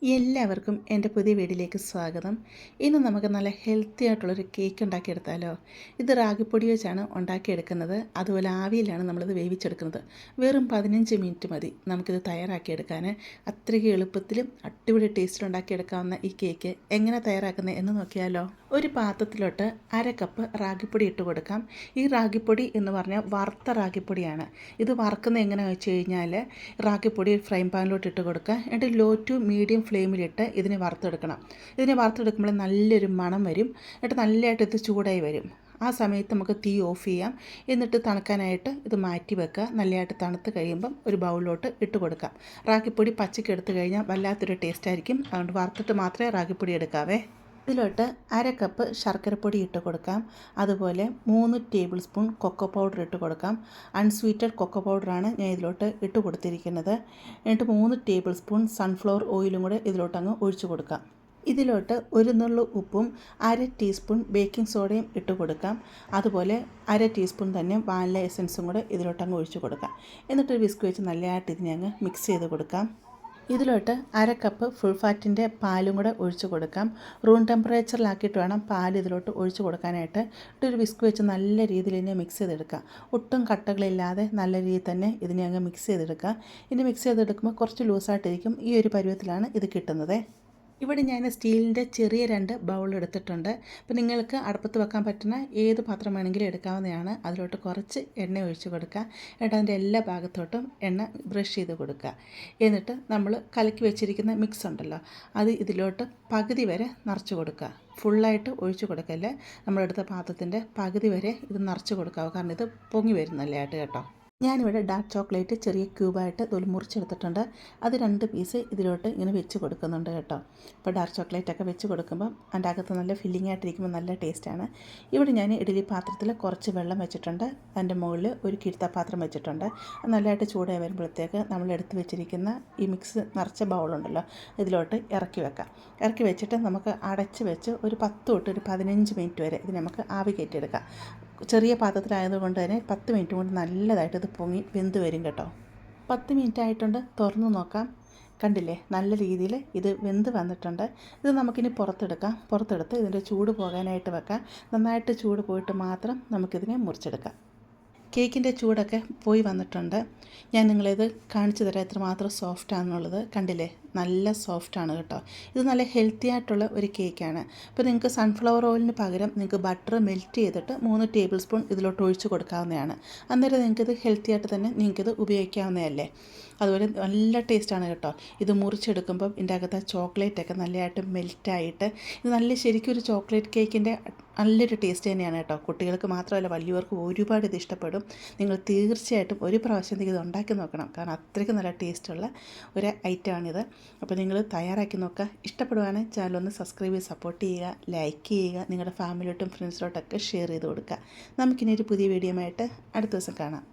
എല്ലാവർക്കും എൻ്റെ പുതിയ വീഡിയോയിലേക്ക് സ്വാഗതം. ഇന്ന് നമുക്ക് നല്ല ഹെൽത്തി ആയിട്ടുള്ളൊരു കേക്ക് ഉണ്ടാക്കിയെടുത്താലോ. ഇത് റാഗിപ്പൊടി വെച്ചാണ് ഉണ്ടാക്കിയെടുക്കുന്നത്. അതുപോലെ ആവിയിലാണ് നമ്മളിത് വേവിച്ചെടുക്കുന്നത്. വെറും 15 മിനിറ്റ് മതി നമുക്കിത് തയ്യാറാക്കിയെടുക്കാൻ. അത്രയ്ക്ക് എളുപ്പത്തിലും അടിപൊളി ടേസ്റ്റിൽ ഉണ്ടാക്കിയെടുക്കാവുന്ന ഈ കേക്ക് എങ്ങനെ തയ്യാറാക്കുന്നത് എന്ന് നോക്കിയാലോ. ഒരു പാത്രത്തിലോട്ട് 1/2 കപ്പ് റാഗിപ്പൊടി ഇട്ട് കൊടുക്കാം. ഈ റാഗിപ്പൊടി എന്ന് പറഞ്ഞാൽ വറുത്ത റാഗിപ്പൊടിയാണ്. ഇത് വറുക്കുന്നത് എങ്ങനെയാണെന്ന് വെച്ച് കഴിഞ്ഞാൽ റാഗിപ്പൊടി ഫ്രൈ പാനിലോട്ട് ഇട്ട് കൊടുക്കുക. എന്നിട്ട് ലോ ടു മീഡിയം ഫ്ലെയിമിലിട്ട് ഇതിനെ വറുത്തെടുക്കണം. ഇതിനെ വറുത്തെടുക്കുമ്പോൾ നല്ലൊരു മണം വരും. എന്നിട്ട് നല്ലതായിട്ട് ഇത് ചൂടായി വരും. ആ സമയത്ത് നമുക്ക് തീ ഓഫ് ചെയ്യാം. എന്നിട്ട് തണുക്കാനായിട്ട് ഇത് മാറ്റി വെക്കുക. നല്ലതായിട്ട് തണുത്ത് കഴിയുമ്പം ഒരു ബൗളിലോട്ട് ഇട്ട് കൊടുക്കാം. റാഗിപ്പൊടി പച്ചയ്ക്ക് എടുത്തു കഴിഞ്ഞാൽ വല്ലാത്തൊരു ടേസ്റ്റ് ആയിരിക്കും. അതുകൊണ്ട് വറുത്തിട്ട് മാത്രമേ റാഗിപ്പൊടി എടുക്കാവേ. ഇതിലോട്ട് 1/2 കപ്പ് ശർക്കരപ്പൊടി ഇട്ട് കൊടുക്കാം. അതുപോലെ 3 ടേബിൾ സ്പൂൺ കൊക്കോ പൗഡർ ഇട്ട് കൊടുക്കാം. അൺസ്വീറ്റഡ് കൊക്കോ പൗഡറാണ് ഞാൻ ഇതിലോട്ട് ഇട്ട് കൊടുത്തിരിക്കുന്നത്. എന്നിട്ട് 3 ടേബിൾ സ്പൂൺ സൺഫ്ലവർ ഓയിലും കൂടെ ഇതിലോട്ട് അങ്ങ് ഒഴിച്ചു കൊടുക്കാം. ഇതിലോട്ട് ഒരു നുള്ളു ഉപ്പും 1/2 ടീസ്പൂൺ ബേക്കിംഗ് സോഡയും ഇട്ട് കൊടുക്കാം. അതുപോലെ 1/2 ടീസ്പൂൺ തന്നെ വാനില എസൻസും കൂടെ ഇതിലോട്ട് അങ്ങ് ഒഴിച്ചു കൊടുക്കാം. എന്നിട്ട് വിസ്ക് വെച്ച് നല്ലതായിട്ട് ഇതിനെ അങ്ങ് മിക്സ് ചെയ്ത് കൊടുക്കാം. ഇതിലോട്ട് 1/2 കപ്പ് ഫുൾ ഫാറ്റിൻ്റെ പാലും കൂടെ ഒഴിച്ച് കൊടുക്കാം. റൂം ടെമ്പറേച്ചറിലാക്കിയിട്ട് വേണം പാൽ ഇതിലോട്ട് ഒഴിച്ച് കൊടുക്കാനായിട്ട്. ഒരു വിസ്ക് വെച്ച് നല്ല രീതിയിൽ ഇതിനെ മിക്സ് ചെയ്തെടുക്കുക. ഒട്ടും കട്ടകളില്ലാതെ നല്ല രീതിയിൽ തന്നെ ഇതിനെ അങ്ങ് മിക്സ് ചെയ്തെടുക്കുക. ഇനി മിക്സ് ചെയ്തെടുക്കുമ്പോൾ കുറച്ച് ലൂസായിട്ടിരിക്കും. ഈ ഒരു പരുവത്തിലാണ് ഇത് കിട്ടുന്നത്. ഇവിടെ ഞാൻ സ്റ്റീലിൻ്റെ ചെറിയ 2 ബൗൾ എടുത്തിട്ടുണ്ട്. അപ്പോൾ നിങ്ങൾക്ക് അടുപ്പത്ത് വെക്കാൻ പറ്റുന്ന ഏത് പാത്രം വേണമെങ്കിലും എടുക്കാവുന്നതാണ്. അതിലോട്ട് കുറച്ച് എണ്ണ ഒഴിച്ച് കൊടുക്കുക. എന്നിട്ട് അതിൻ്റെ എല്ലാ ഭാഗത്തോട്ടും എണ്ണ ബ്രഷ് ചെയ്ത് കൊടുക്കുക. എന്നിട്ട് നമ്മൾ കലക്കി വെച്ചിരിക്കുന്ന മിക്സ് ഉണ്ടല്ലോ, അത് ഇതിലോട്ട് പകുതി വരെ നിറച്ച് കൊടുക്കുക. ഫുള്ളായിട്ട് ഒഴിച്ച് കൊടുക്കല്ലേ. നമ്മളെടുത്ത പാത്രത്തിൻ്റെ പകുതി വരെ ഇത് നിറച്ച് കൊടുക്കാവൂ. കാരണം ഇത് പൊങ്ങി വരുന്നല്ലേട്ട് കേട്ടോ. ഞാനിവിടെ ഡാർക്ക് ചോക്ലേറ്റ് ചെറിയ ക്യൂബായിട്ട് ഇതുപോലെ മുറിച്ചെടുത്തിട്ടുണ്ട്. അത് 2 പീസ് ഇതിലോട്ട് ഇങ്ങനെ വെച്ച് കൊടുക്കുന്നുണ്ട് കേട്ടോ. അപ്പോൾ ഡാർക്ക് ചോക്ലേറ്റൊക്കെ വെച്ച് കൊടുക്കുമ്പം അതിൻ്റെ അകത്ത് നല്ല ഫില്ലിംഗ് ആയിട്ടിരിക്കുമ്പോൾ നല്ല ടേസ്റ്റാണ്. ഇവിടെ ഞാൻ ഇഡ്ഡലി പാത്രത്തിൽ കുറച്ച് വെള്ളം വെച്ചിട്ടുണ്ട്. അതിൻ്റെ മുകളിൽ ഒരു കിഴ്ത്താപ്പാത്രം വെച്ചിട്ടുണ്ട്. അത് നല്ലതായിട്ട് ചൂടായി വരുമ്പോഴത്തേക്ക് നമ്മൾ എടുത്ത് വെച്ചിരിക്കുന്ന ഈ മിക്സ് നിറച്ച ബൗളുണ്ടല്ലോ, ഇതിലോട്ട് ഇറക്കി വെക്കാം. ഇറക്കി വെച്ചിട്ട് നമുക്ക് അടച്ച് വെച്ച് ഒരു 10 തൊട്ട് ഒരു 15 മിനിറ്റ് വരെ ഇത് നമുക്ക് ആവി കയറ്റിയെടുക്കാം. ചെറിയ പാത്രത്തിലായതുകൊണ്ട് തന്നെ 10 മിനിറ്റ് കൊണ്ട് നല്ലതായിട്ട് ഇത് പൊങ്ങി വെന്ത് വരും കേട്ടോ. 10 മിനിറ്റ് ആയിട്ടുണ്ട്. തുറന്ന് നോക്കാം. കണ്ടില്ലേ, നല്ല രീതിയിൽ ഇത് വെന്ത് വന്നിട്ടുണ്ട്. ഇത് നമുക്കിനി പുറത്തെടുത്ത് ഇതിൻ്റെ ചൂട് പോകാനായിട്ട് വെക്കാം. നന്നായിട്ട് ചൂട് പോയിട്ട് മാത്രം നമുക്കിതിനെ മുറിച്ചെടുക്കാം. കേക്കിൻ്റെ ചൂടൊക്കെ പോയി വന്നിട്ടുണ്ട്. ഞാൻ നിങ്ങളിത് കാണിച്ചു തരാം എത്രമാത്രം സോഫ്റ്റാണെന്നുള്ളത്. കണ്ടില്ലേ, നല്ല സോഫ്റ്റാണ് കേട്ടോ. ഇത് നല്ല ഹെൽത്തി ആയിട്ടുള്ള ഒരു കേക്കാണ്. അപ്പോൾ നിങ്ങൾക്ക് സൺഫ്ലവർ ഓയിലിന് പകരം നിങ്ങൾക്ക് ബട്ടർ മെൽറ്റ് ചെയ്തിട്ട് 3 ടേബിൾ സ്പൂൺ ഇതിലോട്ട് ഒഴിച്ച് കൊടുക്കാവുന്നതാണ്. അന്നേരം നിങ്ങൾക്കിത് ഹെൽത്തി ആയിട്ട് തന്നെ നിങ്ങൾക്കിത് ഉപയോഗിക്കാവുന്നതല്ലേ. അതുപോലെ നല്ല ടേസ്റ്റാണ് കേട്ടോ. ഇത് മുറിച്ചെടുക്കുമ്പം ഇതിൻ്റെ അകത്ത് ചോക്ലേറ്റൊക്കെ നല്ലതായിട്ട് മെൽറ്റായിട്ട് ഇത് നല്ല ശരിക്കും ഒരു ചോക്ലേറ്റ് കേക്കിൻ്റെ നല്ലൊരു ടേസ്റ്റ് തന്നെയാണ് കേട്ടോ. കുട്ടികൾക്ക് മാത്രമല്ല വലിയവർക്കും ഒരുപാട് ഇത് ഇഷ്ടപ്പെടും. നിങ്ങൾ തീർച്ചയായിട്ടും ഒരു പ്രാവശ്യം ഇത് ഉണ്ടാക്കി നോക്കണം. കാരണം അത്രയ്ക്ക് നല്ല ടേസ്റ്റുള്ള ഒരു ഐറ്റമാണിത്. അപ്പോൾ നിങ്ങൾ തയ്യാറാക്കി നോക്കുക. ഇഷ്ടപ്പെടുവാണെങ്കിൽ ചാനലൊന്ന് സബ്സ്ക്രൈബ് ചെയ്ത് സപ്പോർട്ട് ചെയ്യുക, ലൈക്ക് ചെയ്യുക, നിങ്ങളുടെ ഫാമിലിയോട്ടും ഫ്രണ്ട്സിലോട്ടൊക്കെ ഷെയർ ചെയ്ത് കൊടുക്കുക. നമുക്കിനി ഒരു പുതിയ വീഡിയോ ആയിട്ട് അടുത്ത ദിവസം കാണാം.